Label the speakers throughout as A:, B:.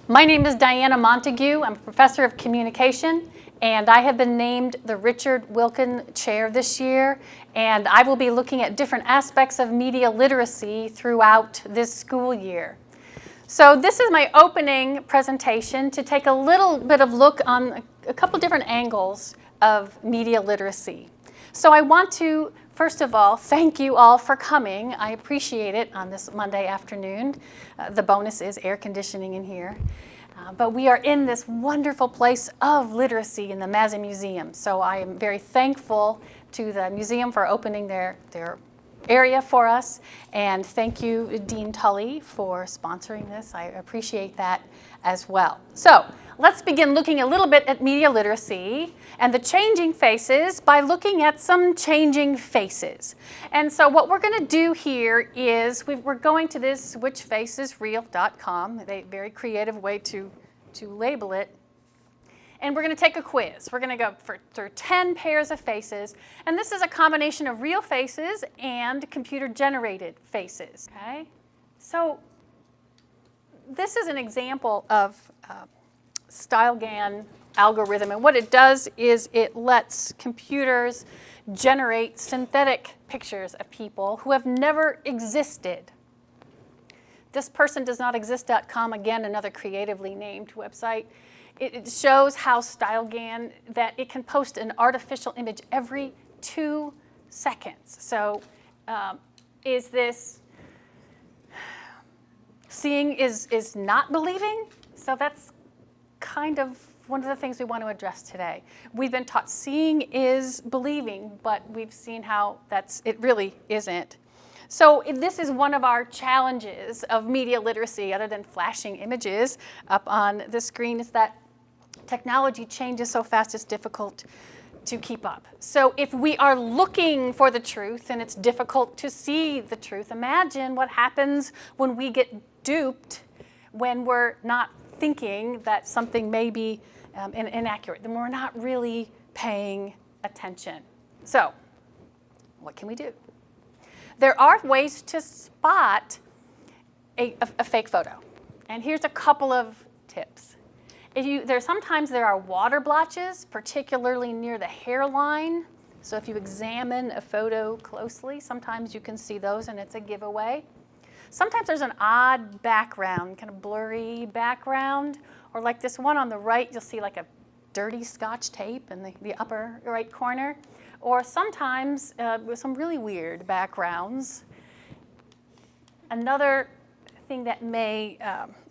A: My name is Diana Montague. I'm a professor of communication, and I have been named the Richard Wilkin Chair this year, and I will be looking at different aspects of media literacy throughout this school year. So this is my opening presentation to take a little bit of look on a couple different angles of media literacy. So I want to, first of all, thank you all for coming. I appreciate it on this Monday afternoon. The bonus is air conditioning in here. But we are in this wonderful place of literacy in the Mazza Museum. So I am very thankful to the museum for opening their area for us. And thank you, Dean Tully, for sponsoring this. I appreciate that as well. So let's begin looking a little bit at media literacy and the changing faces by looking at some changing faces. And so what we're going to do here is we're going to this whichfacesreal.com, a very creative way to label it. And we're going to take a quiz. We're going to go through 10 pairs of faces. And this is a combination of real faces and computer-generated faces. Okay? So this is an example of StyleGAN algorithm. And what it does is it lets computers generate synthetic pictures of people who have never existed. This person does not exist.com, again, another creatively named website. It shows how StyleGAN, that it can post an artificial image every 2 seconds. So is this seeing is not believing? So that's kind of one of the things we want to address today. We've been taught seeing is believing, but we've seen how it really isn't. So this is one of our challenges of media literacy, other than flashing images up on the screen, is that technology changes so fast it's difficult to keep up. So if we are looking for the truth and it's difficult to see the truth, imagine what happens when we get duped when we're not thinking that something may be inaccurate, then we're not really paying attention. So what can we do? There are ways to spot a fake photo. And here's a couple of tips. Sometimes there are water blotches, particularly near the hairline. So if you examine a photo closely, sometimes you can see those and it's a giveaway. Sometimes there's an odd background, kind of blurry background, or like this one on the right, you'll see like a dirty Scotch tape in the upper right corner. Or sometimes with some really weird backgrounds. Another thing that may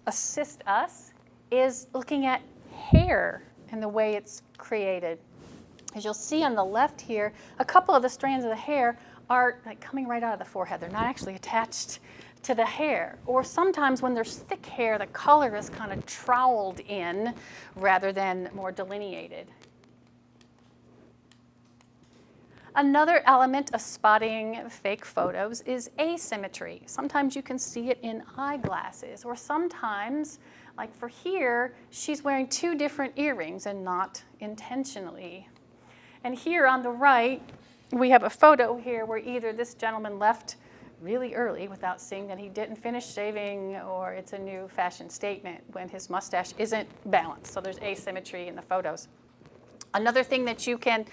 A: assist us is looking at hair and the way it's created. As you'll see on the left here, a couple of the strands of the hair are like coming right out of the forehead. They're not actually attached to the hair. Or sometimes when there's thick hair, the color is kind of troweled in rather than more delineated. Another element of spotting fake photos is asymmetry. Sometimes you can see it in eyeglasses, or sometimes, like for here, she's wearing 2 different earrings and not intentionally. And here on the right, we have a photo here where either this gentleman left really early without seeing that he didn't finish shaving, or it's a new fashion statement when his mustache isn't balanced. So there's asymmetry in the photos. Another thing that you can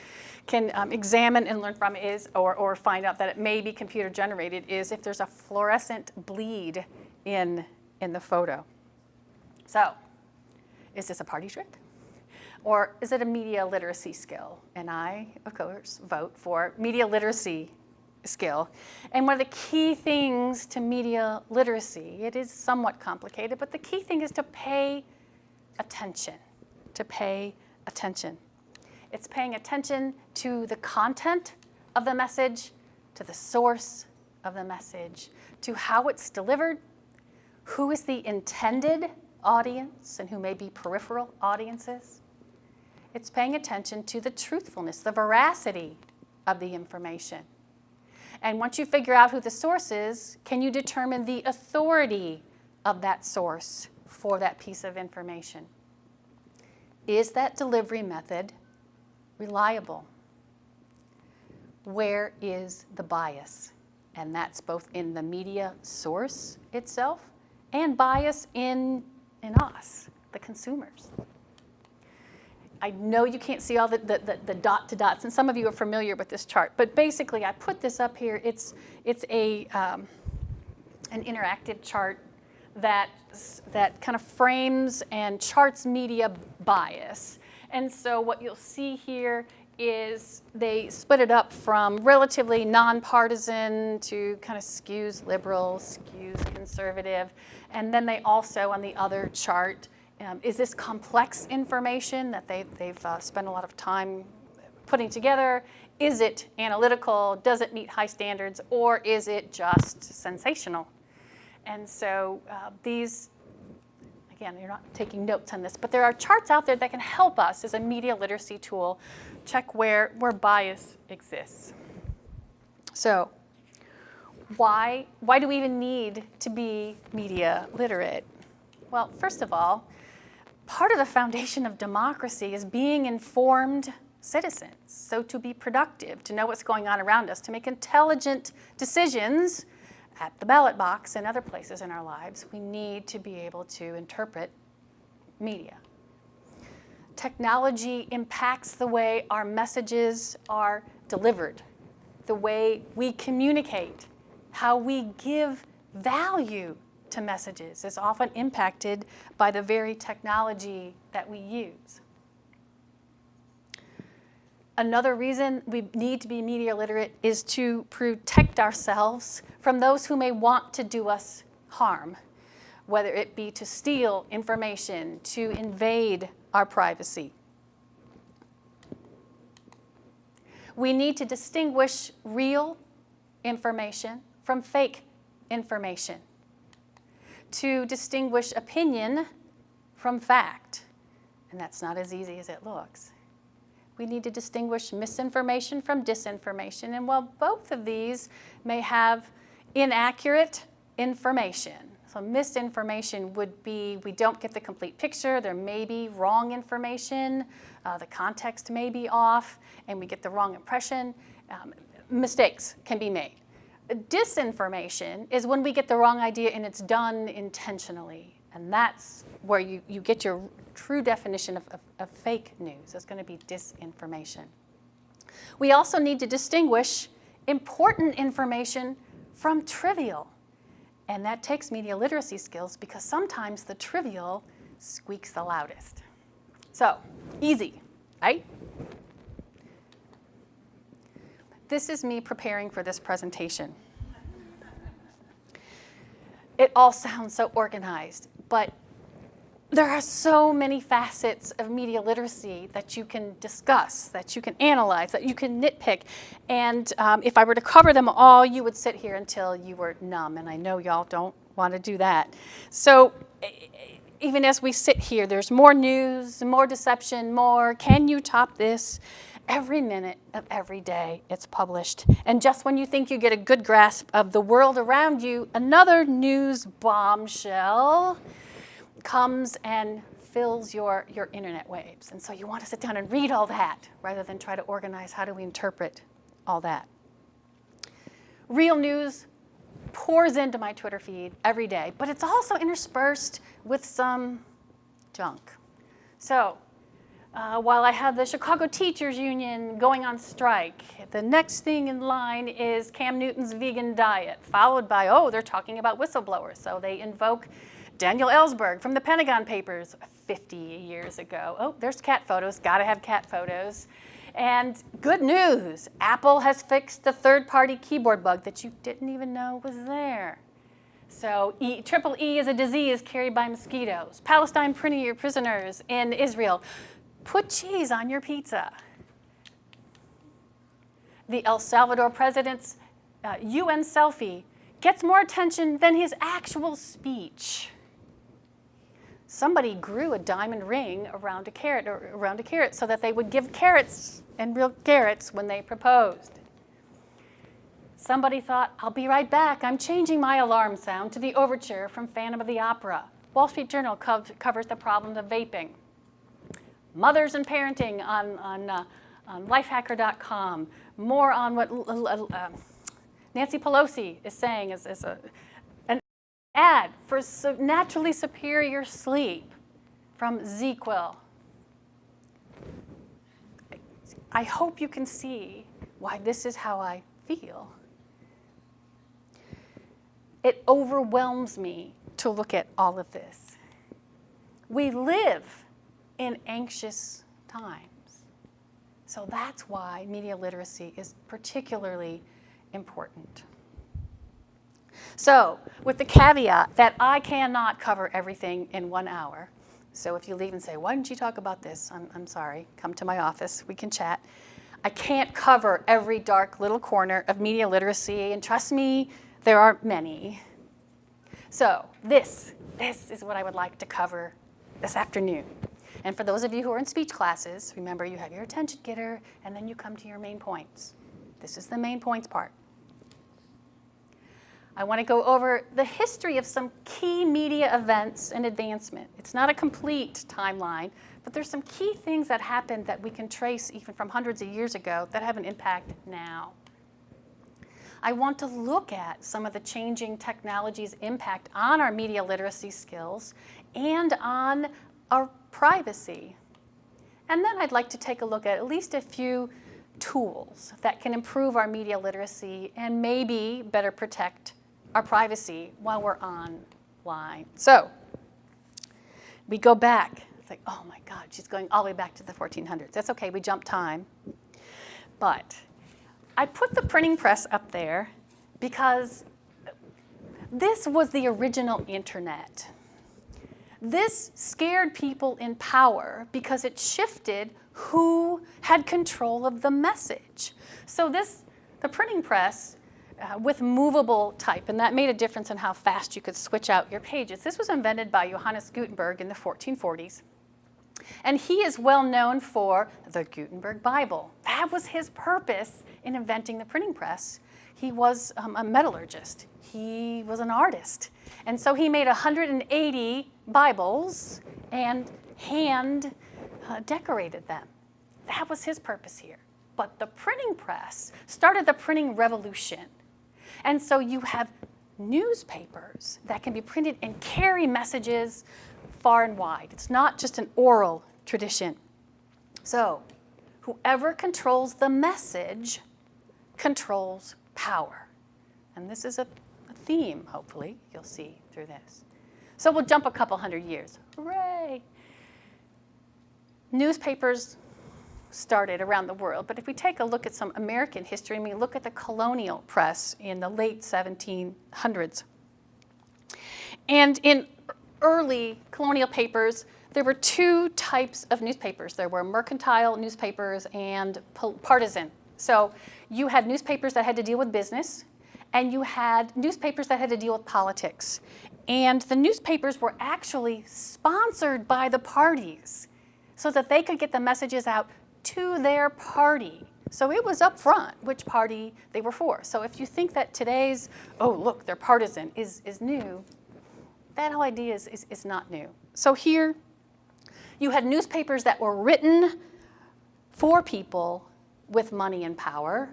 A: examine and learn from is, or find out that it may be computer generated, is if there's a fluorescent bleed in the photo. So, is this a party trick? Or is it a media literacy skill? And I, of course, vote for media literacy skill. And one of the key things to media literacy, it is somewhat complicated, but the key thing is to pay attention. To pay attention. It's paying attention to the content of the message, to the source of the message, to how it's delivered, who is the intended audience and who may be peripheral audiences. It's paying attention to the truthfulness, the veracity of the information. And once you figure out who the source is, can you determine the authority of that source for that piece of information? Is that delivery method reliable? Where is the bias? And that's both in the media source itself and bias in us. the consumers. I know you can't see all the dot to dots, and some of you are familiar with this chart, but basically I put this up here. It's an interactive chart that kind of frames and charts media bias. And so what you'll see here is they split it up from relatively nonpartisan to kind of skews liberal, skews conservative. And then they also, on the other chart, is this complex information that they've spent a lot of time putting together? Is it analytical? Does it meet high standards? Or is it just sensational? And so these, again, you're not taking notes on this, but there are charts out there that can help us as a media literacy tool check where bias exists. So why do we even need to be media literate? Well, first of all, part of the foundation of democracy is being informed citizens. So to be productive, to know what's going on around us, to make intelligent decisions at the ballot box and other places in our lives, we need to be able to interpret media. Technology impacts the way our messages are delivered, the way we communicate, how we give value to messages is often impacted by the very technology that we use. Another reason we need to be media literate is to protect ourselves from those who may want to do us harm, whether it be to steal information, to invade our privacy. We need to distinguish real information from fake information, to distinguish opinion from fact, and that's not as easy as it looks. We need to distinguish misinformation from disinformation, and while both of these may have inaccurate information, so misinformation would be we don't get the complete picture, there may be wrong information, the context may be off, and we get the wrong impression. Mistakes can be made. Disinformation is when we get the wrong idea and it's done intentionally, and that's where you get your true definition of fake news. It's going to be disinformation. We also need to distinguish important information from trivial. And that takes media literacy skills because sometimes the trivial squeaks the loudest. So, easy, right? This is me preparing for this presentation. It all sounds so organized, but there are so many facets of media literacy that you can discuss, that you can analyze, that you can nitpick. And if I were to cover them all, you would sit here until you were numb, and I know y'all don't want to do that. So even as we sit here, there's more news, more deception, more, can you top this? Every minute of every day it's published. And just when you think you get a good grasp of the world around you, another news bombshell comes and fills your internet waves. And so you want to sit down and read all that rather than try to organize how do we interpret all that. Real news pours into my Twitter feed every day, but it's also interspersed with some junk. So while I have the Chicago Teachers Union going on strike, the next thing in line is Cam Newton's vegan diet, followed by, oh, they're talking about whistleblowers. So they invoke Daniel Ellsberg from the Pentagon Papers 50 years ago. Oh, there's cat photos, gotta have cat photos. And good news, Apple has fixed the third-party keyboard bug that you didn't even know was there. So triple E is a disease carried by mosquitoes. Palestine prisoners in Israel. Put cheese on your pizza. The El Salvador president's UN selfie gets more attention than his actual speech. Somebody grew a diamond ring around a carrot so that they would give carrots and real carrots when they proposed. Somebody thought, I'll be right back. I'm changing my alarm sound to the overture from Phantom of the Opera. Wall Street Journal covers the problem of vaping. Mothers and parenting on lifehacker.com. More on what Nancy Pelosi is saying an ad for naturally superior sleep. from ZQL. I hope you can see why this is how I feel. It overwhelms me to look at all of this. We live in anxious times. So that's why media literacy is particularly important. So, with the caveat that I cannot cover everything in 1 hour, so if you leave and say, why didn't you talk about this? I'm sorry, come to my office, we can chat. I can't cover every dark little corner of media literacy, and trust me, there are many. So this is what I would like to cover this afternoon. And for those of you who are in speech classes, remember you have your attention getter, and then you come to your main points. This is the main points part. I want to go over the history of some key media events and advancement. It's not a complete timeline, but there's some key things that happened that we can trace even from hundreds of years ago that have an impact now. I want to look at some of the changing technology's impact on our media literacy skills and on our privacy. And then I'd like to take a look at least a few tools that can improve our media literacy and maybe better protect our privacy while we're online. So we go back. It's like, oh my God, she's going all the way back to the 1400s. That's okay, we jump time. But I put the printing press up there because this was the original internet. This scared people in power because it shifted who had control of the message. So the printing press with movable type, and that made a difference in how fast you could switch out your pages. This was invented by Johannes Gutenberg in the 1440s. And he is well known for the Gutenberg Bible. That was his purpose in inventing the printing press. He was a metallurgist. He was an artist. And so he made 180 Bibles and hand decorated them. That was his purpose here. But the printing press started the printing revolution. And so you have newspapers that can be printed and carry messages far and wide. It's not just an oral tradition. So whoever controls the message controls power. And this is a theme, hopefully, you'll see through this. So we'll jump a couple hundred years. Hooray! Newspapers started around the world, but if we take a look at some American history and we look at the Colonial press in the late 1700s, and in early colonial papers, there were two types of newspapers. There were mercantile newspapers and partisan. So you had newspapers that had to deal with business, and you had newspapers that had to deal with politics. And the newspapers were actually sponsored by the parties so that they could get the messages out to their party. So it was up front which party they were for. So if you think that today's, oh, look, they're partisan, is new, that whole idea is not new. So here you had newspapers that were written for people with money and power,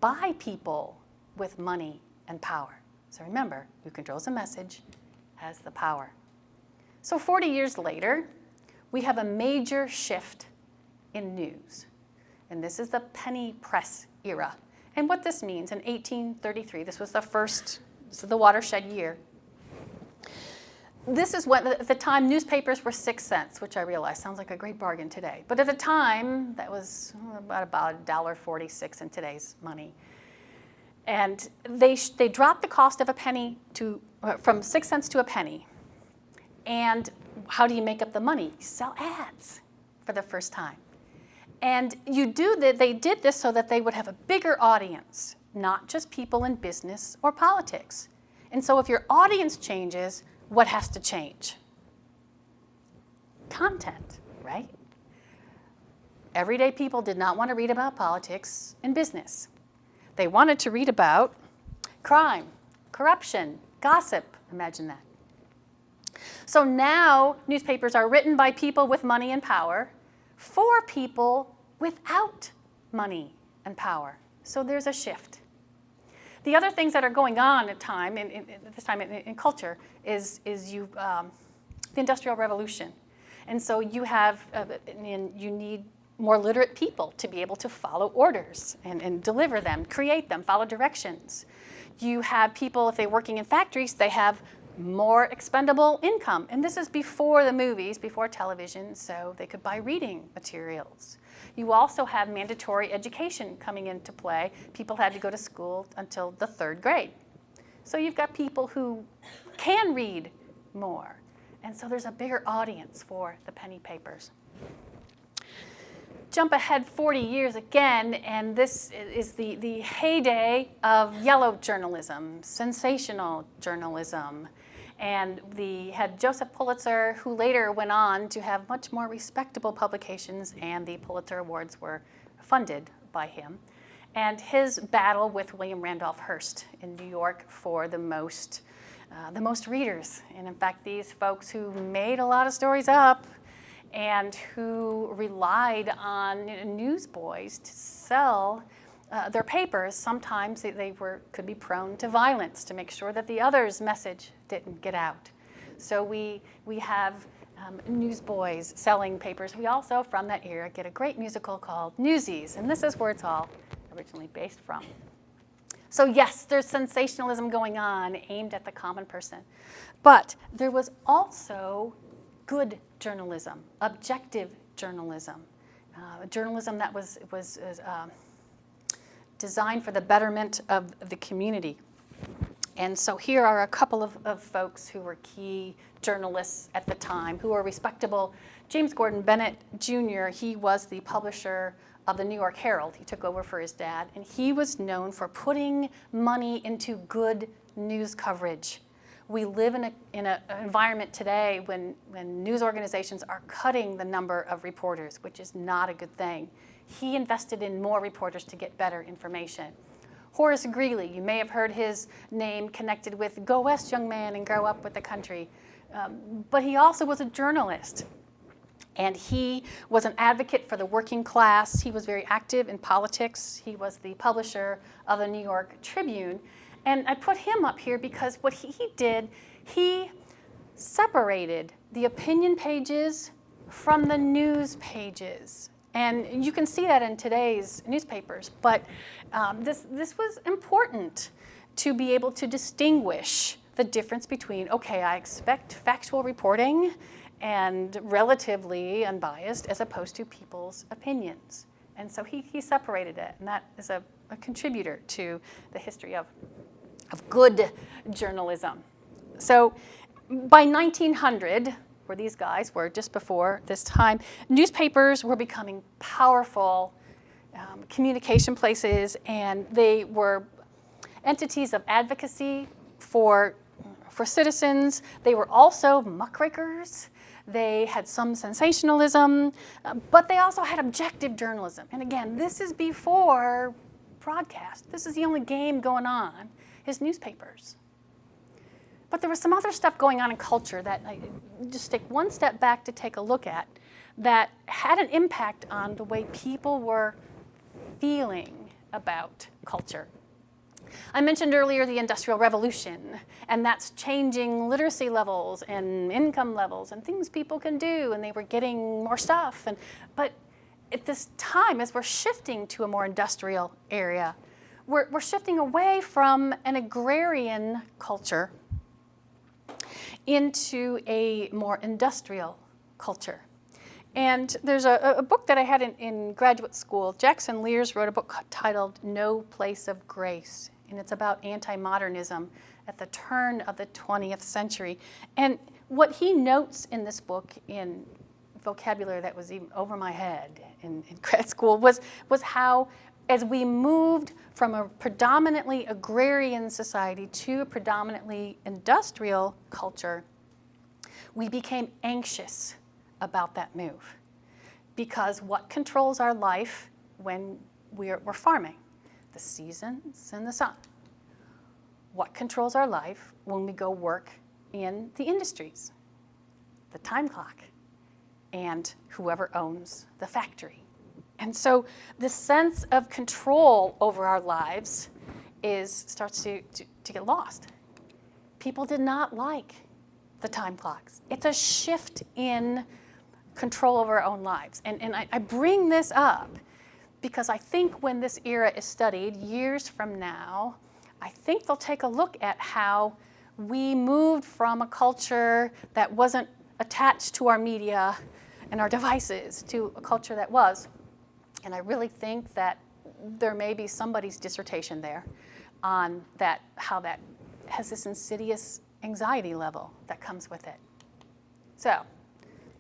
A: by people with money and power. So remember, who controls the message has the power. So 40 years later, we have a major shift in news. And this is the penny press era. And what this means, in 1833, this was the watershed year. This is when, at the time, newspapers were 6 cents, which I realize sounds like a great bargain today. But at the time, that was about $1.46 in today's money. And they dropped the cost of a penny from 6 cents to a penny. And how do you make up the money? You sell ads for the first time. And they did this so that they would have a bigger audience, not just people in business or politics. And so if your audience changes, what has to change? Content, right? Everyday people did not want to read about politics and business. They wanted to read about crime, corruption, gossip. Imagine that. So now newspapers are written by people with money and power for people without money and power. So there's a shift. The other things that are going on at this time in culture is the Industrial Revolution. And so you have, and you need more literate people to be able to follow orders and deliver them, create them, follow directions. You have people, if they're working in factories, they have more expendable income. And this is before the movies, before television, so they could buy reading materials. You also have mandatory education coming into play. People had to go to school until the 3rd grade. So you've got people who can read more. And so there's a bigger audience for the penny papers. Jump ahead 40 years again, and this is the heyday of yellow journalism, sensational journalism. And we had Joseph Pulitzer, who later went on to have much more respectable publications, and the Pulitzer Awards were funded by him. And his battle with William Randolph Hearst in New York for the most readers. And in fact, these folks who made a lot of stories up and who relied on newsboys to sell their papers, sometimes they could be prone to violence to make sure that the other's message didn't get out. So we have newsboys selling papers. We also, from that era, get a great musical called Newsies, and this is where it's all originally based from. So yes, there's sensationalism going on aimed at the common person, but there was also good journalism, objective journalism, journalism that was designed for the betterment of the community. And so here are a couple of folks who were key journalists at the time, who were respectable. James Gordon Bennett Jr., he was the publisher of the New York Herald. He took over for his dad, and he was known for putting money into good news coverage. We live in an environment today when news organizations are cutting the number of reporters, which is not a good thing. He invested in more reporters to get better information. Horace Greeley, you may have heard his name connected with Go West, young man, and grow up with the country. But he also was a journalist. And he was an advocate for the working class. He was very active in politics. He was the publisher of the New York Tribune. And I put him up here because what he did, he separated the opinion pages from the news pages. And you can see that in today's newspapers. But this was important to be able to distinguish the difference between, okay, I expect factual reporting and relatively unbiased as opposed to people's opinions. And so he separated it, and that is a contributor to the history of good journalism. So by 1900, where these guys were just before this time, newspapers were becoming powerful communication places, and they were entities of advocacy for citizens. They were also muckrakers. They had some sensationalism, but they also had objective journalism. And again, this is before broadcast. This is the only game going on, is newspapers. But there was some other stuff going on in culture that I just take one step back to take a look at that had an impact on the way people were feeling about culture. I mentioned earlier the Industrial Revolution, and that's changing literacy levels and income levels and things people can do, and they were getting more stuff. But at this time, as we're shifting to a more industrial area, we're shifting away from an agrarian culture into a more industrial culture. And there's a book that I had in graduate school. Jackson Lears wrote a book titled No Place of Grace, and it's about anti-modernism at the turn of the 20th century. And what he notes in this book, in vocabulary that was even over my head in grad school, was how as we moved from a predominantly agrarian society to a predominantly industrial culture, we became anxious about that move. Because what controls our life when we're farming? The seasons and the sun. What controls our life when we go work in the industries? The time clock and whoever owns the factory. And so the sense of control over our lives starts to get lost. People did not like the time clocks. It's a shift in control over our own lives. And I bring this up because I think when this era is studied years from now, I think they'll take a look at how we moved from a culture that wasn't attached to our media and our devices to a culture that was. And I really think that there may be somebody's dissertation there on that, how that has this insidious anxiety level that comes with it. So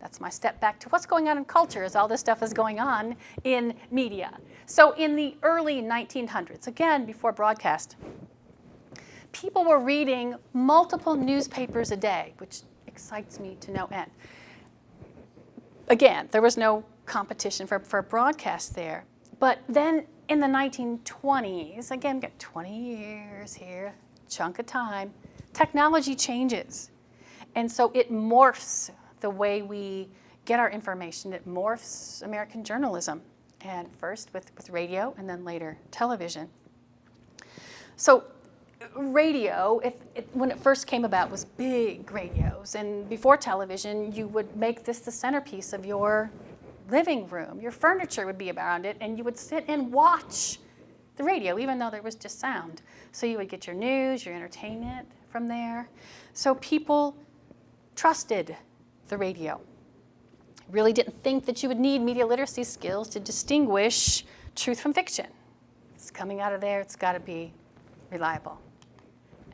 A: that's my step back to what's going on in culture as all this stuff is going on in media. So in the early 1900s, again, before broadcast, people were reading multiple newspapers a day, which excites me to no end. Again, there was no competition for broadcast there. But then in the 1920s, again, we've got 20 years here, chunk of time, technology changes. And so it morphs the way we get our information. It morphs American journalism, and first with radio and then later television. So radio, when it first came about, was big radios. And before television, you would make this the centerpiece of your living room. Your furniture would be around it, and you would sit and watch the radio, even though there was just sound. So you would get your news, your entertainment from there. So people trusted the radio. Really didn't think that you would need media literacy skills to distinguish truth from fiction. It's coming out of there, it's got to be reliable.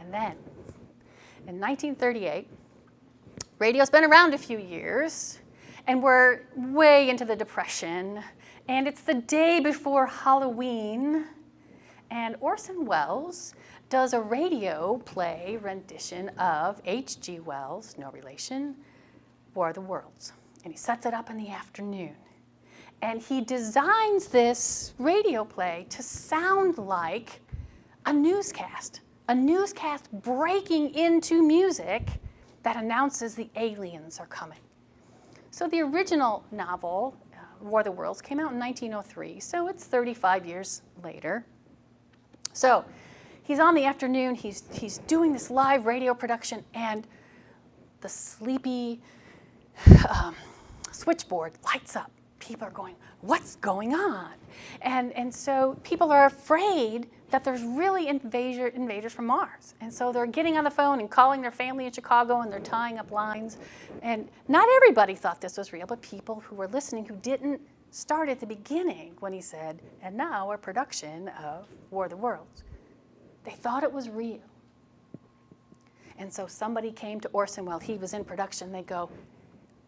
A: And then, in 1938, radio's been around a few years, and we're way into the Depression, and it's the day before Halloween, and Orson Welles does a radio play rendition of H.G. Wells', no relation, War of the Worlds. And he sets it up in the afternoon. And he designs this radio play to sound like a newscast breaking into music that announces the aliens are coming. So the original novel, War of the Worlds, came out in 1903, so it's 35 years later. So he's on the afternoon, he's doing this live radio production, and the sleepy switchboard lights up. People are going, what's going on? And so people are afraid that there's really invaders from Mars. And so they're getting on the phone and calling their family in Chicago, and they're tying up lines. And not everybody thought this was real, but people who were listening who didn't start at the beginning when he said, and now a production of War of the Worlds. They thought it was real. And so somebody came to Orson while he was in production. They go,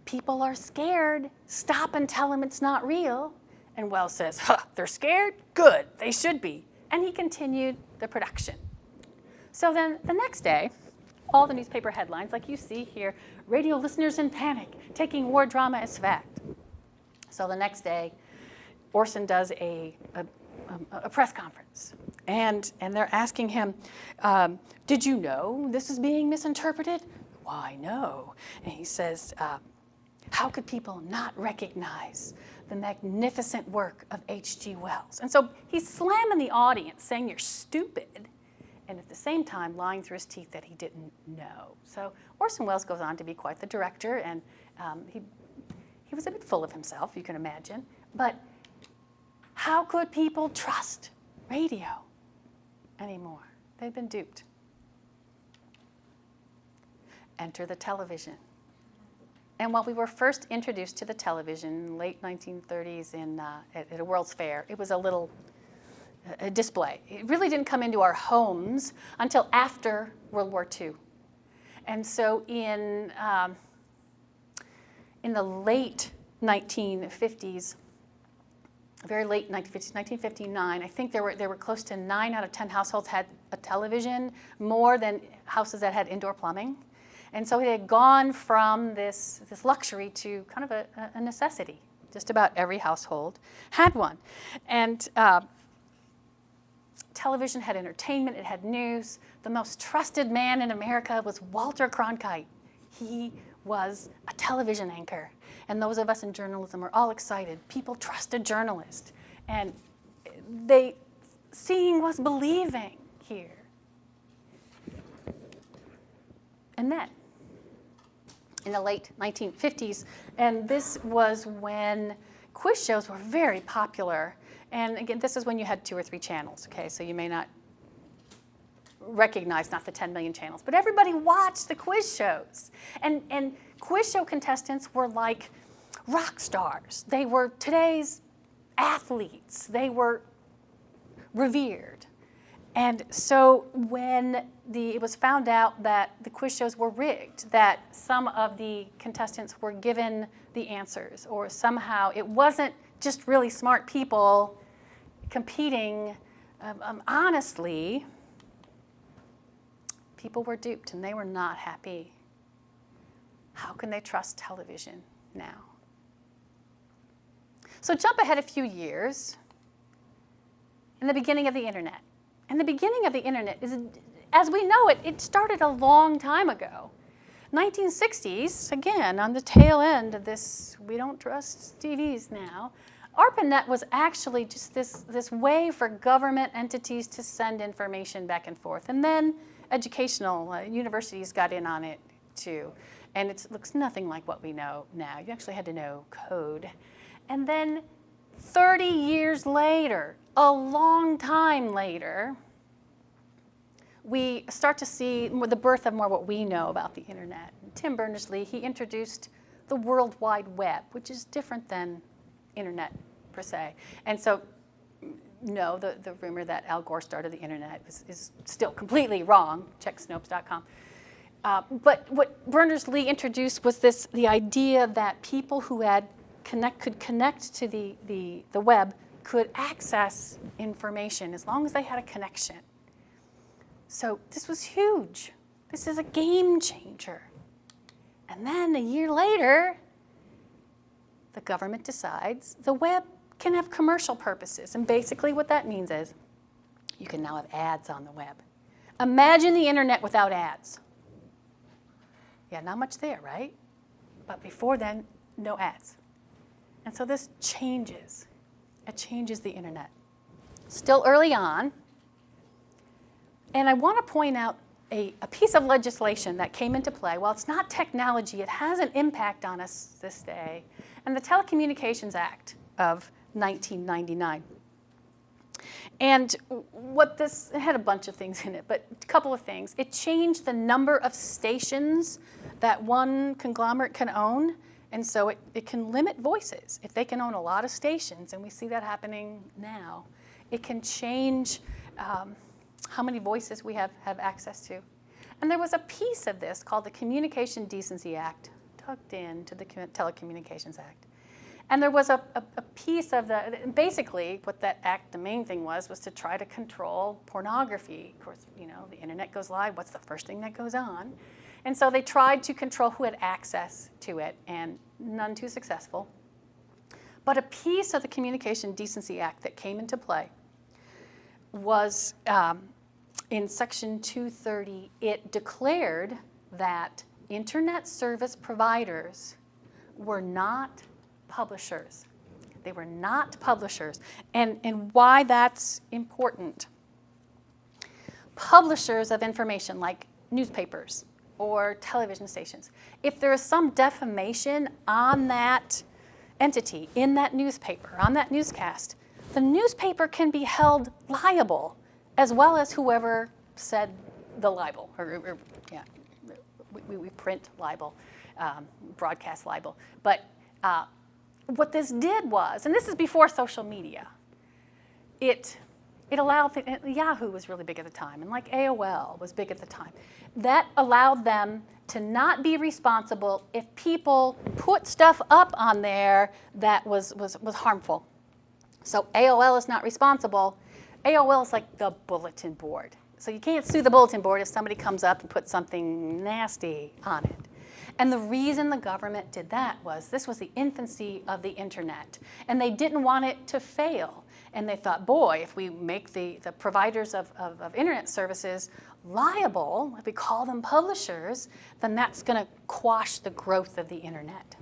A: people are scared. Stop and tell them it's not real. And Wells says, they're scared? Good, they should be. And he continued the production. So then the next day, all the newspaper headlines, like you see here, radio listeners in panic, taking war drama as fact. So the next day, Orson does a press conference. And they're asking him, did you know this is being misinterpreted? Why, no. And he says, how could people not recognize the magnificent work of H.G. Wells? And so he's slamming the audience, saying you're stupid, and at the same time lying through his teeth that he didn't know. So Orson Welles goes on to be quite the director, and he was a bit full of himself, you can imagine. But how could people trust radio anymore? They've been duped. Enter the television. And while we were first introduced to the television in the late 1930s at a World's Fair, it was a little display. It really didn't come into our homes until after World War II. And so in the late 1950s, very late 1950s, 1959, I think there were close to 9 out of 10 households had a television, more than houses that had indoor plumbing. And so it had gone from this luxury to kind of a necessity. Just about every household had one. And television had entertainment, it had news. The most trusted man in America was Walter Cronkite. He was a television anchor. And those of us in journalism were all excited. People trusted journalists. And seeing was believing here. And then, in the late 1950s. And this was when quiz shows were very popular. And again, this is when you had 2 or 3 channels, okay? So you may not recognize, not the 10 million channels, but everybody watched the quiz shows. And quiz show contestants were like rock stars. They were today's athletes. They were revered. And so when it was found out that the quiz shows were rigged, that some of the contestants were given the answers, or somehow it wasn't just really smart people competing honestly, people were duped and they were not happy. How can they trust television now? So jump ahead a few years in the beginning of the internet. And the beginning of the internet is, as we know it, it started a long time ago. 1960s, again, on the tail end of this, we don't trust TVs now. ARPANET was actually just this way for government entities to send information back and forth. And then educational universities got in on it too. And it looks nothing like what we know now. You actually had to know code. And then 30 years later, a long time later, we start to see the birth of more what we know about the internet. Tim Berners-Lee, he introduced the World Wide Web, which is different than internet per se. And so, no, the rumor that Al Gore started the internet is still completely wrong. Check Snopes.com. But what Berners-Lee introduced was the idea that people who could connect to the web could access information as long as they had a connection. So this was huge. This is a game changer. And then a year later, the government decides the web can have commercial purposes. And basically what that means is you can now have ads on the web. Imagine the internet without ads. Yeah, not much there, right? But before then, no ads. And so this changes. It changes the internet. Still early on. And I want to point out a piece of legislation that came into play. While it's not technology, it has an impact on us this day. And the Telecommunications Act of 1999. And it had a bunch of things in it, but a couple of things. It changed the number of stations that one conglomerate can own. And so it can limit voices. If they can own a lot of stations, and we see that happening now, it can change how many voices we have access to. And there was a piece of this called the Communication Decency Act, tucked into the Telecommunications Act. And there was a piece of basically what that act, the main thing was to try to control pornography. Of course, the internet goes live, what's the first thing that goes on? And so they tried to control who had access to it, and none too successful. But a piece of the Communication Decency Act that came into play was in Section 230, it declared that internet service providers were not publishers. They were not publishers. And why that's important. Publishers of information like newspapers or television stations, if there is some defamation on that entity, in that newspaper, on that newscast, the newspaper can be held liable, as well as whoever said the libel, we print libel, broadcast libel. But what this did was, and this is before social media, it allowed, Yahoo was really big at the time, and like AOL was big at the time. That allowed them to not be responsible if people put stuff up on there that was harmful. So AOL is not responsible. AOL is like the bulletin board. So you can't sue the bulletin board if somebody comes up and puts something nasty on it. And the reason the government did that was this was the infancy of the internet. And they didn't want it to fail. And they thought, boy, if we make the providers of internet services liable, if we call them publishers, then that's going to quash the growth of the internet.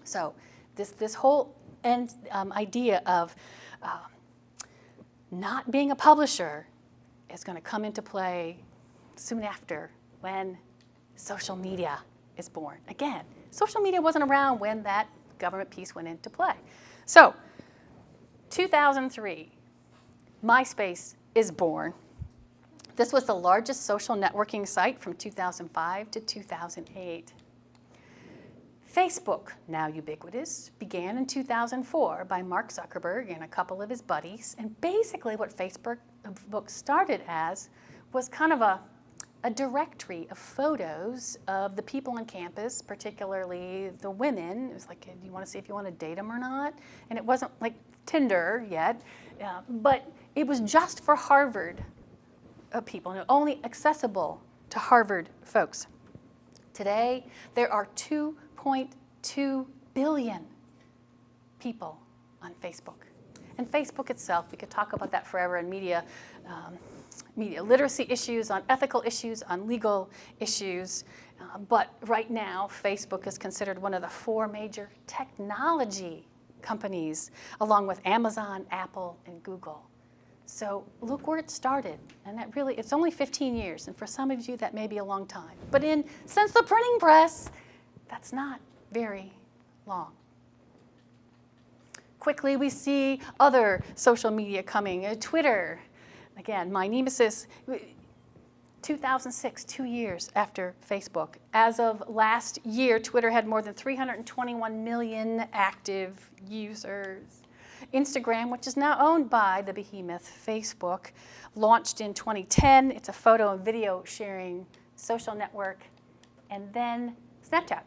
A: So this whole idea of not being a publisher is going to come into play soon after when social media is born. Again, social media wasn't around when that government piece went into play. So, 2003, MySpace is born. This was the largest social networking site from 2005 to 2008. Facebook, now ubiquitous, began in 2004 by Mark Zuckerberg and a couple of his buddies. And basically what Facebook started as was kind of a directory of photos of the people on campus, particularly the women. It was like, do you want to see if you want to date them or not? And it wasn't like Tinder yet, but it was just for Harvard people, and only accessible to Harvard folks. Today, there are 2.2 billion people on Facebook. And Facebook itself, we could talk about that forever, and media literacy issues, on ethical issues, on legal issues. But right now, Facebook is considered one of the 4 major technology companies, along with Amazon, Apple, and Google. So look where it started, and that really, it's only 15 years, and for some of you that may be a long time. But since the printing press, that's not very long. Quickly, we see other social media coming. Twitter, again, my nemesis, 2006, 2 years after Facebook. As of last year, Twitter had more than 321 million active users. Instagram, which is now owned by the behemoth Facebook, launched in 2010. It's a photo and video sharing social network. And then Snapchat,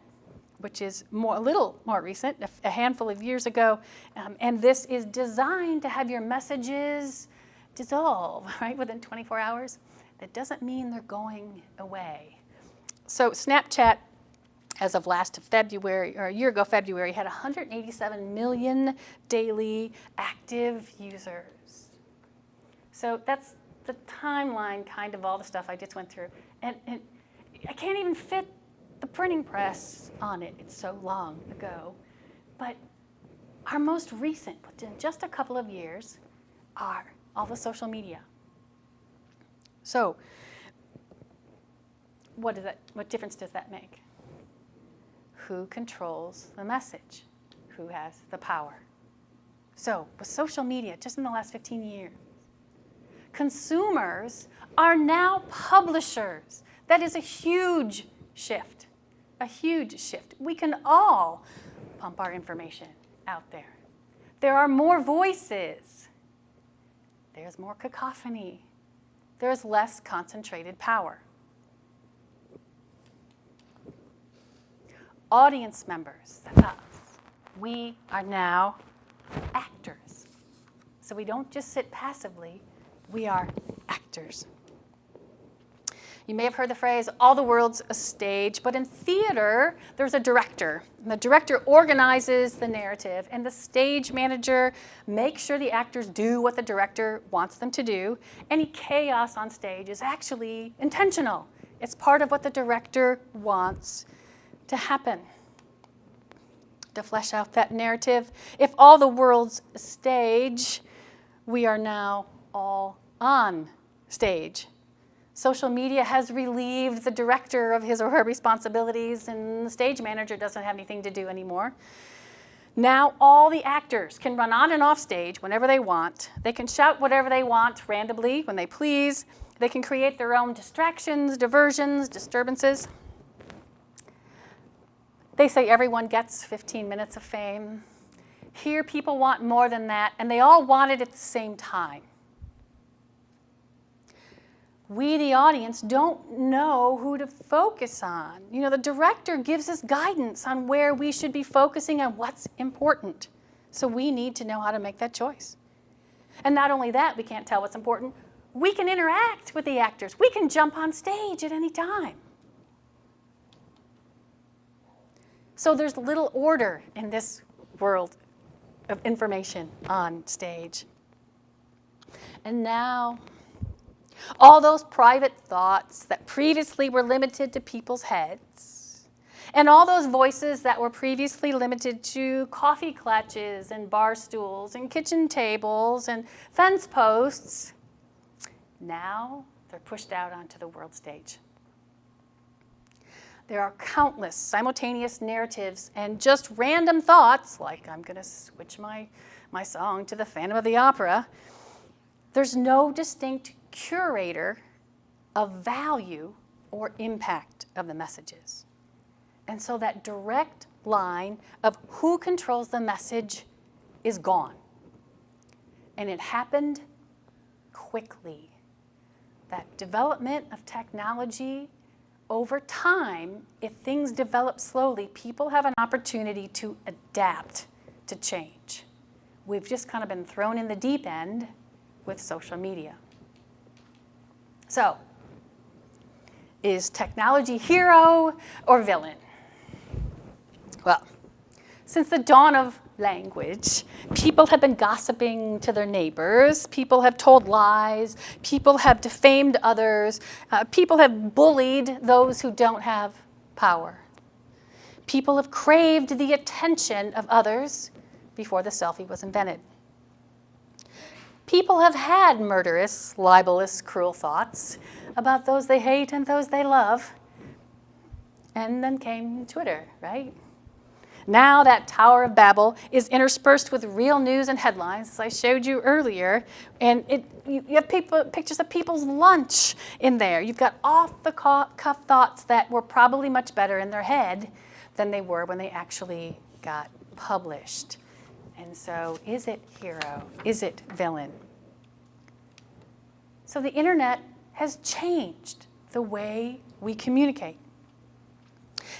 A: which is a little more recent, a handful of years ago. And this is designed to have your messages dissolve, right, within 24 hours. That doesn't mean they're going away. So Snapchat, as of last February, or a year ago February, had 187 million daily active users. So that's the timeline, kind of all the stuff I just went through. And I can't even fit the printing press on it. It's so long ago. But our most recent, within just a couple of years, are all the social media. So what difference does that make? Who controls the message? Who has the power? So with social media, just in the last 15 years, consumers are now publishers. That is a huge shift, a huge shift. We can all pump our information out there. There are more voices. There's more cacophony. There's less concentrated power. Audience members, that's us. We are now actors. So we don't just sit passively, we are actors. You may have heard the phrase, all the world's a stage, but in theater, there's a director. And the director organizes the narrative, and the stage manager makes sure the actors do what the director wants them to do. Any chaos on stage is actually intentional. It's part of what the director wants to happen, to flesh out that narrative. If all the world's a stage, we are now all on stage. Social media has relieved the director of his or her responsibilities, and the stage manager doesn't have anything to do anymore. Now all the actors can run on and off stage whenever they want. They can shout whatever they want randomly when they please. They can create their own distractions, diversions, disturbances. They say everyone gets 15 minutes of fame. Here, people want more than that, and they all want it at the same time. We, the audience, don't know who to focus on. You know, the director gives us guidance on where we should be focusing on what's important. So we need to know how to make that choice. And not only that, we can't tell what's important. We can interact with the actors. We can jump on stage at any time. So there's little order in this world of information on stage. And now, all those private thoughts that previously were limited to people's heads, and all those voices that were previously limited to coffee clutches and bar stools and kitchen tables and fence posts, now they're pushed out onto the world stage. There are countless simultaneous narratives and just random thoughts, like I'm going to switch my song to the Phantom of the Opera. There's no distinct curator of value or impact of the messages. And so that direct line of who controls the message is gone. And it happened quickly. That development of technology over time, if things develop slowly, people have an opportunity to adapt to change. We've just kind of been thrown in the deep end with social media. So, is technology hero or villain? Well, since the dawn of language, people have been gossiping to their neighbors, people have told lies, people have defamed others, people have bullied those who don't have power. People have craved the attention of others before the selfie was invented. People have had murderous, libelous, cruel thoughts about those they hate and those they love. And then came Twitter, right? Now that Tower of Babel is interspersed with real news and headlines, as I showed you earlier. And you have pictures of people's lunch in there. You've got off-the-cuff thoughts that were probably much better in their head than they were when they actually got published. And so, is it hero? Is it villain? So the internet has changed the way we communicate.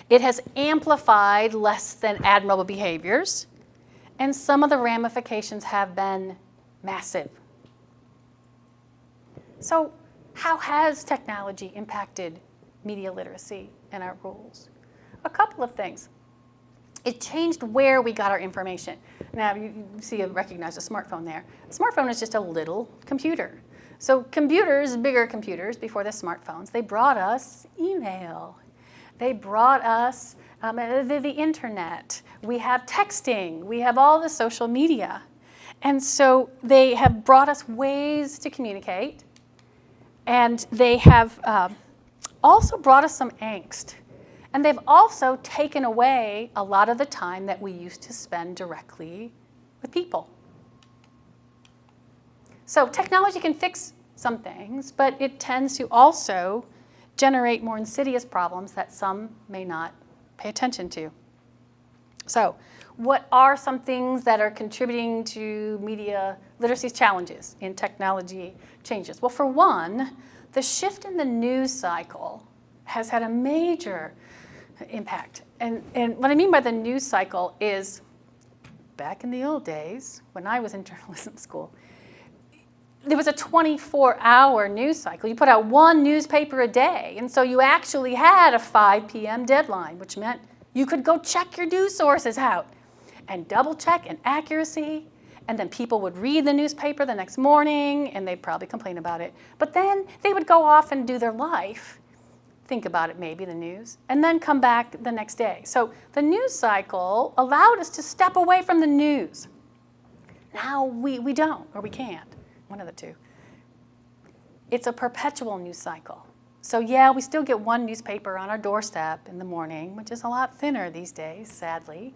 A: It has amplified less than admirable behaviors, and some of the ramifications have been massive. So how has technology impacted media literacy and our rules? A couple of things. It changed where we got our information. Now, you recognize a smartphone there. A smartphone is just a little computer. So computers, bigger computers before the smartphones, they brought us email. They brought us the internet. We have texting. We have all the social media. And so they have brought us ways to communicate. And they have also brought us some angst. And they've also taken away a lot of the time that we used to spend directly with people. So technology can fix some things, but it tends to also generate more insidious problems that some may not pay attention to. So, what are some things that are contributing to media literacy's challenges in technology changes? Well, for one, the shift in the news cycle has had a major impact. And what I mean by the news cycle is, back in the old days, when I was in journalism school, there was a 24-hour news cycle. You put out one newspaper a day, and so you actually had a 5 p.m. deadline, which meant you could go check your news sources out and double-check and accuracy, and then people would read the newspaper the next morning, and they'd probably complain about it. But then they would go off and do their life, think about it maybe, the news, and then come back the next day. So the news cycle allowed us to step away from the news. Now we don't, or we can't. One of the two. It's a perpetual news cycle. So yeah, we still get one newspaper on our doorstep in the morning, which is a lot thinner these days, sadly.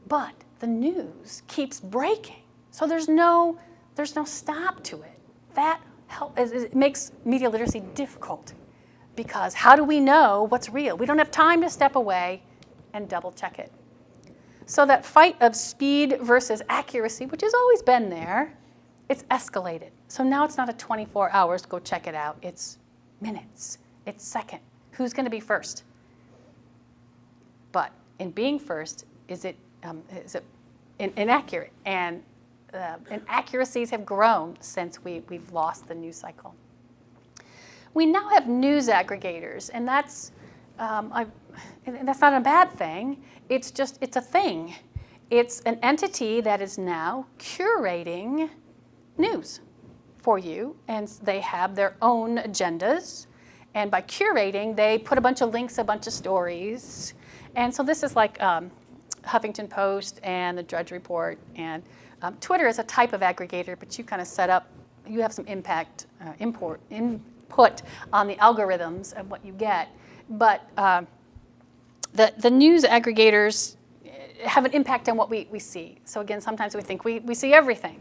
A: But the news keeps breaking. So there's no stop to it. It makes media literacy difficult, because how do we know what's real? We don't have time to step away and double check it. So that fight of speed versus accuracy, which has always been there, it's escalated. So now it's not a 24 hours, go check it out. It's minutes. It's second. Who's going to be first? But in being first, is it inaccurate? And inaccuracies have grown since we've lost the news cycle. We now have news aggregators, and that's not a bad thing. It's a thing. It's an entity that is now curating news for you, and they have their own agendas, and by curating they put a bunch of links, a bunch of stories, and so this is like Huffington Post and the Drudge Report, and Twitter is a type of aggregator, but you kind of set up, you have some input on the algorithms of what you get, but the news aggregators have an impact on what we see. So again, sometimes we think we see everything.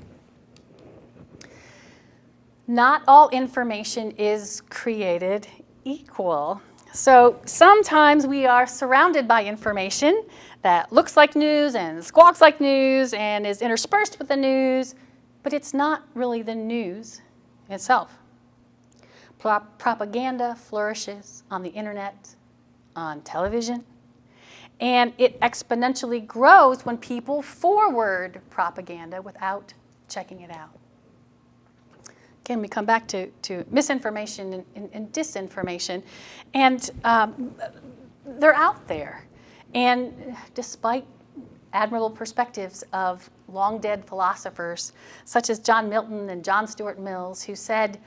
A: Not all information is created equal. So sometimes we are surrounded by information that looks like news and squawks like news and is interspersed with the news, but it's not really the news itself. Propaganda flourishes on the internet, on television, and it exponentially grows when people forward propaganda without checking it out. Again, we come back to misinformation and disinformation, and they're out there. And despite admirable perspectives of long-dead philosophers such as John Milton and John Stuart Mills, who said,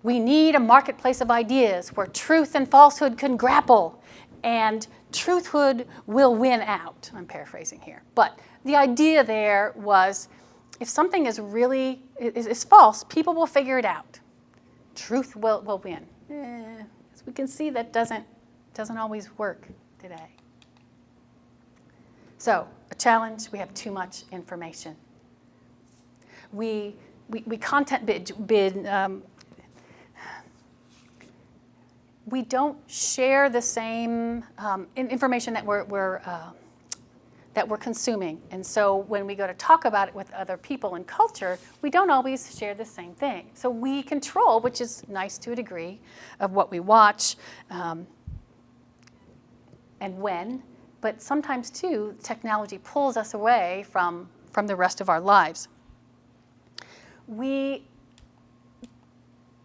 A: we need a marketplace of ideas where truth and falsehood can grapple, and truthhood will win out. I'm paraphrasing here. But the idea there was, if something is really is false, people will figure it out. Truth will win. As we can see, that doesn't always work today. So, a challenge, we have too much information. We content bid we don't share the same information that we're consuming. And so when we go to talk about it with other people in culture, we don't always share the same thing. So we control, which is nice to a degree, of what we watch and when. But sometimes, too, technology pulls us away from the rest of our lives. We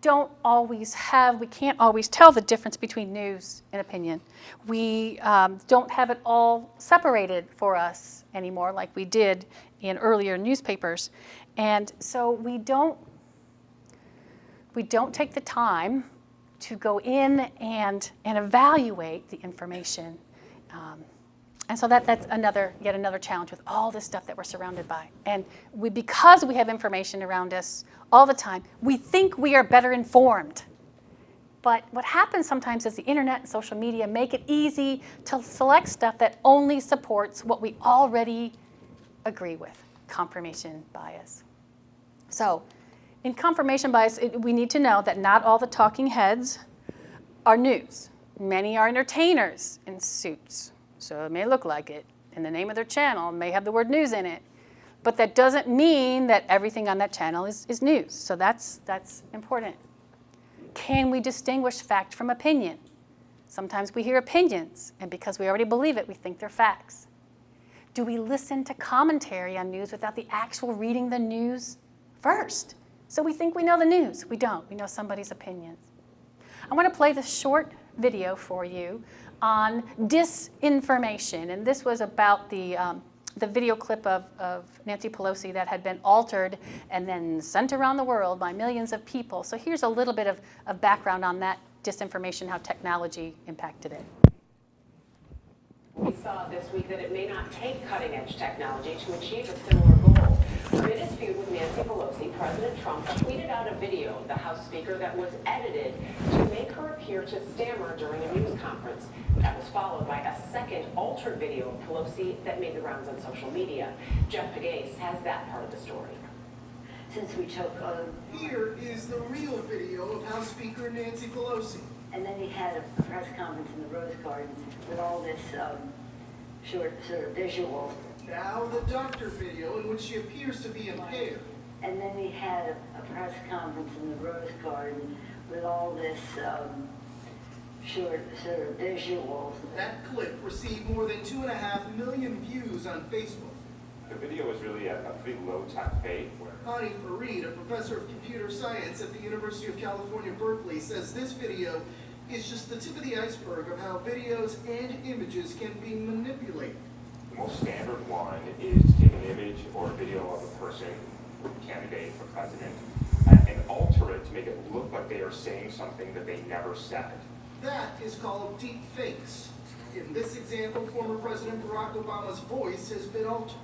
A: can't always tell the difference between news and opinion. We don't have it all separated for us anymore like we did in earlier newspapers. And so we don't take the time to go in and evaluate the information. And so that's yet another challenge with all this stuff that we're surrounded by. And because we have information around us all the time, we think we are better informed. But what happens sometimes is the internet and social media make it easy to select stuff that only supports what we already agree with, confirmation bias. So in confirmation bias, we need to know that not all the talking heads are news. Many are entertainers in suits. So it may look like it, and the name of their channel may have the word news in it. But that doesn't mean that everything on that channel is news. So that's important. Can we distinguish fact from opinion? Sometimes we hear opinions, and because we already believe it, we think they're facts. Do we listen to commentary on news without the actual reading the news first? So we think we know the news. We don't. We know somebody's opinions. I want to play this short video for you on disinformation. And this was about the video clip of Nancy Pelosi that had been altered and then sent around the world by millions of people. So here's a little bit of background on that disinformation, how technology impacted it.
B: We saw this week that it may not take cutting-edge technology to achieve a similar goal. Amid his feud with Nancy Pelosi, President Trump tweeted out a video of the House Speaker that was edited to make her appear to stammer during a news conference. That was followed by a second altered video of Pelosi that made the rounds on social media. Jeff Pegues has that part of the story.
C: Since we took
D: Here is the real video of House Speaker Nancy Pelosi.
C: and then he had a press conference in the Rose Garden with all this short sort of visual.
D: Now the doctor video in which she appears to be impaired.
C: And then he had a press conference in the Rose Garden with all this short sort of visuals.
D: That clip received more than 2.5 million views on Facebook.
E: The video was really a pretty low-tech fake.
D: Hani Farid, a professor of computer science at the University of California, Berkeley, says this video is just the tip of the iceberg of how videos and images can be manipulated.
E: The most standard one is to take an image or a video of a person, candidate for president, and alter it to make it look like they are saying something that they never said.
D: That is called deep fakes. In this example, former President Barack Obama's voice has been altered.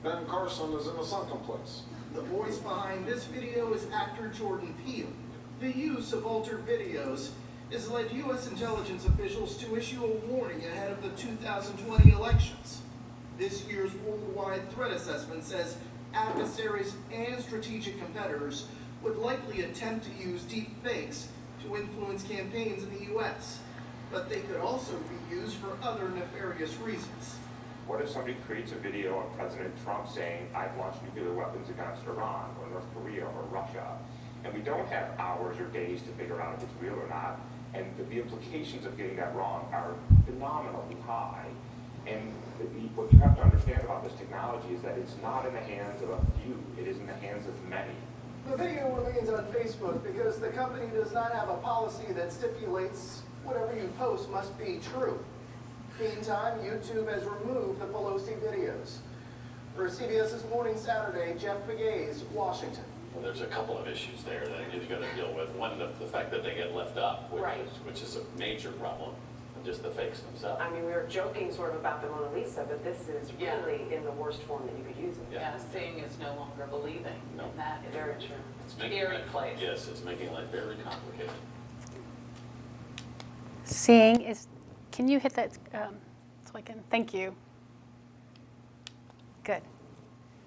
F: Ben Carson is in the sunken place.
D: The voice behind this video is actor Jordan Peele. The use of altered videos has led U.S. intelligence officials to issue a warning ahead of the 2020 elections. This year's worldwide threat assessment says adversaries and strategic competitors would likely attempt to use deep fakes to influence campaigns in the U.S., but they could also be used for other nefarious reasons.
E: What if somebody creates a video of President Trump saying, I've launched nuclear weapons against Iran or North Korea or Russia, and we don't have hours or days to figure out if it's real or not, and the implications of getting that wrong are phenomenally high. And what you have to understand about this technology is that it's not in the hands of a few, it is in the hands of many.
D: The video remains on Facebook because the company does not have a policy that stipulates whatever you post must be true. Meantime, YouTube has removed the Pelosi videos. For CBS's Morning Saturday, Jeff Pegues, Washington.
G: Well, there's a couple of issues there that you're going to deal with. One, the fact that they get left up, which is a major problem, and just the fakes themselves.
B: I mean, we were joking sort of about the Mona Lisa, but this is really in the worst form that you could use it.
H: Yeah, seeing is no longer believing.
G: No.
H: And that is
B: Very true.
G: It's
H: scary place.
G: Yes, it's making life very complicated.
A: Seeing is, can you hit that so I can, thank you. Good.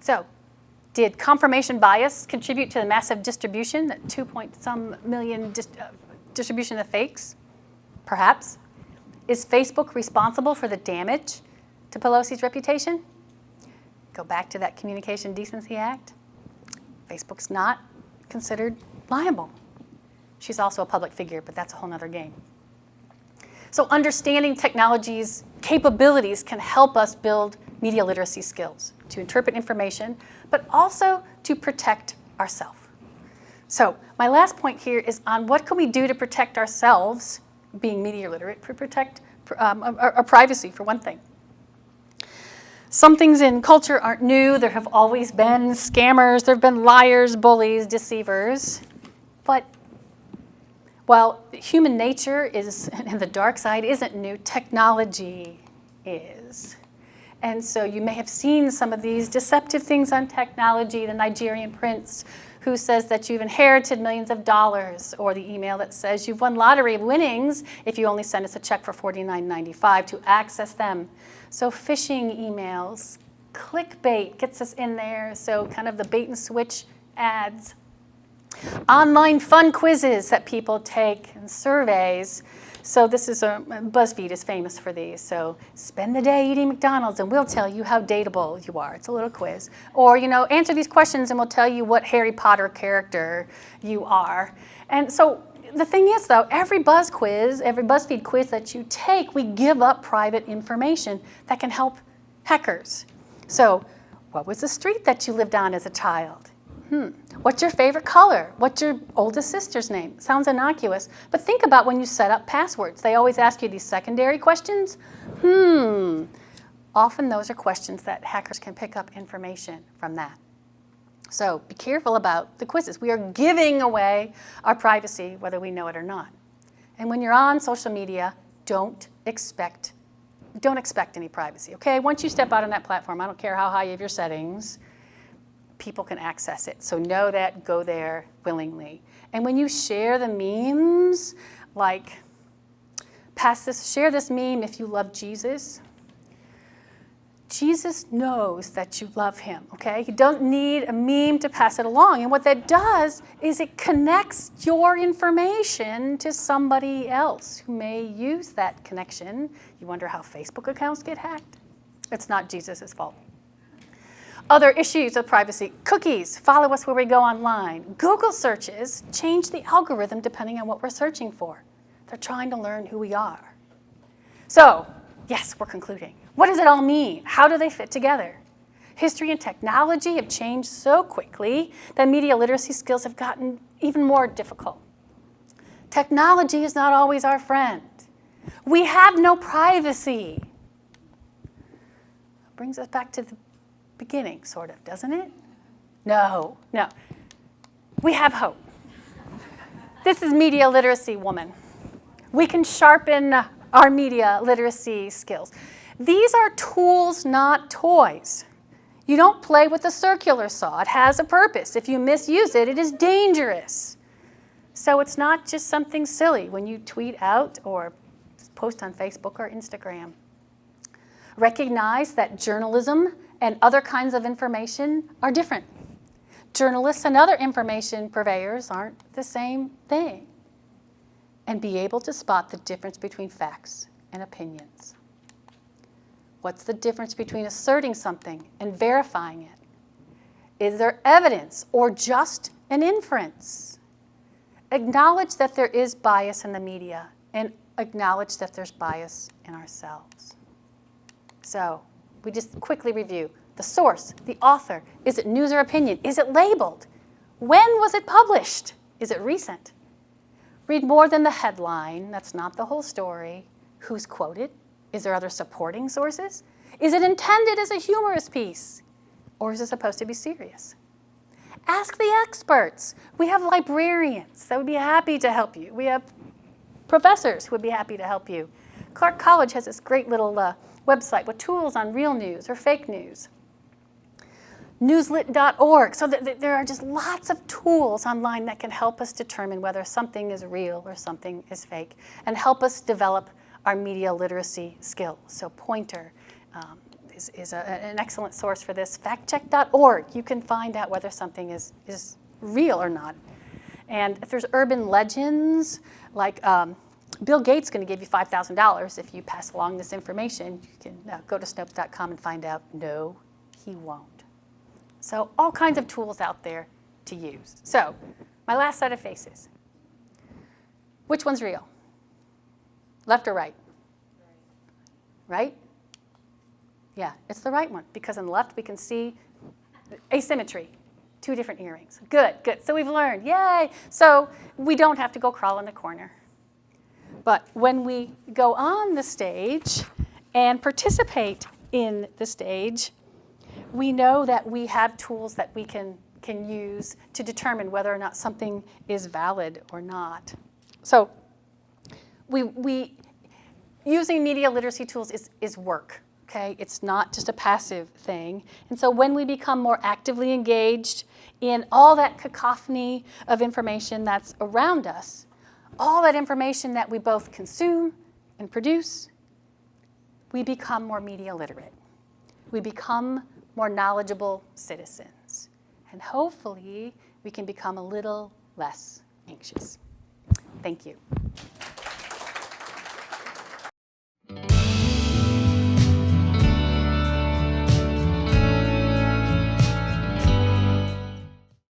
A: So, did confirmation bias contribute to the massive distribution, that 2-point-some million distribution of fakes? Perhaps. Is Facebook responsible for the damage to Pelosi's reputation? Go back to that Communication Decency Act. Facebook's not considered liable. She's also a public figure, but that's a whole nother game. So understanding technology's capabilities can help us build media literacy skills to interpret information, but also to protect ourselves. So my last point here is on what can we do to protect ourselves, being media literate, to protect our privacy, for one thing. Some things in culture aren't new. There have always been scammers, there have been liars, bullies, deceivers. But while human nature is, and the dark side isn't new, technology is. And so you may have seen some of these deceptive things on technology, the Nigerian prince who says that you've inherited millions of dollars, or the email that says you've won lottery winnings if you only send us a check for $49.95 to access them. So phishing emails, clickbait gets us in there, so kind of the bait and switch ads. Online fun quizzes that people take and surveys. So this is BuzzFeed is famous for these. So spend the day eating McDonald's and we'll tell you how dateable you are. It's a little quiz. Or, answer these questions and we'll tell you what Harry Potter character you are. And so the thing is, though, every BuzzFeed quiz that you take, we give up private information that can help hackers. So what was the street that you lived on as a child? What's your favorite color? What's your oldest sister's name? Sounds innocuous, but think about when you set up passwords. They always ask you these secondary questions. Often those are questions that hackers can pick up information from that. So be careful about the quizzes. We are giving away our privacy, whether we know it or not. And when you're on social media, don't expect any privacy, okay? Once you step out on that platform, I don't care how high you have your settings, people can access it. So know that, go there willingly. And when you share the memes, like share this meme if you love Jesus. Jesus knows that you love him, okay? You don't need a meme to pass it along. And what that does is it connects your information to somebody else who may use that connection. You wonder how Facebook accounts get hacked? It's not Jesus' fault. Other issues of privacy, cookies, follow us where we go online. Google searches change the algorithm depending on what we're searching for. They're trying to learn who we are. So, yes, we're concluding. What does it all mean? How do they fit together? History and technology have changed so quickly that media literacy skills have gotten even more difficult. Technology is not always our friend. We have no privacy. Brings us back to the beginning, sort of, doesn't it? No. We have hope. This is media literacy woman. We can sharpen our media literacy skills. These are tools, not toys. You don't play with a circular saw. It has a purpose. If you misuse it, it is dangerous. So it's not just something silly when you tweet out or post on Facebook or Instagram. Recognize that journalism and other kinds of information are different. Journalists and other information purveyors aren't the same thing. And be able to spot the difference between facts and opinions. What's the difference between asserting something and verifying it? Is there evidence or just an inference? Acknowledge that there is bias in the media and acknowledge that there's bias in ourselves. So we just quickly review the source, the author. Is it news or opinion? Is it labeled? When was it published? Is it recent? Read more than the headline. That's not the whole story. Who's quoted? Is there other supporting sources? Is it intended as a humorous piece? Or is it supposed to be serious? Ask the experts. We have librarians that would be happy to help you. We have professors who would be happy to help you. Clark College has this great little website with tools on real news or fake news. Newslit.org. So there are just lots of tools online that can help us determine whether something is real or something is fake and help us develop our media literacy skills. So Pointer is an excellent source for this. Factcheck.org. You can find out whether something is real or not. And if there's urban legends, like Bill Gates is going to give you $5,000 if you pass along this information, you can go to Snopes.com and find out, no, he won't. So all kinds of tools out there to use. So my last set of faces. Which one's real? Left or right? Right? Yeah, it's the right one, because on the left we can see asymmetry, 2 different earrings. Good, good. So we've learned, yay! So we don't have to go crawl in the corner. But when we go on the stage and participate in the stage, we know that we have tools that we can use to determine whether or not something is valid or not. So using media literacy tools is work, okay? It's not just a passive thing. And so when we become more actively engaged in all that cacophony of information that's around us, all that information that we both consume and produce, we become more media literate. We become more knowledgeable citizens. And hopefully, we can become a little less anxious. Thank you.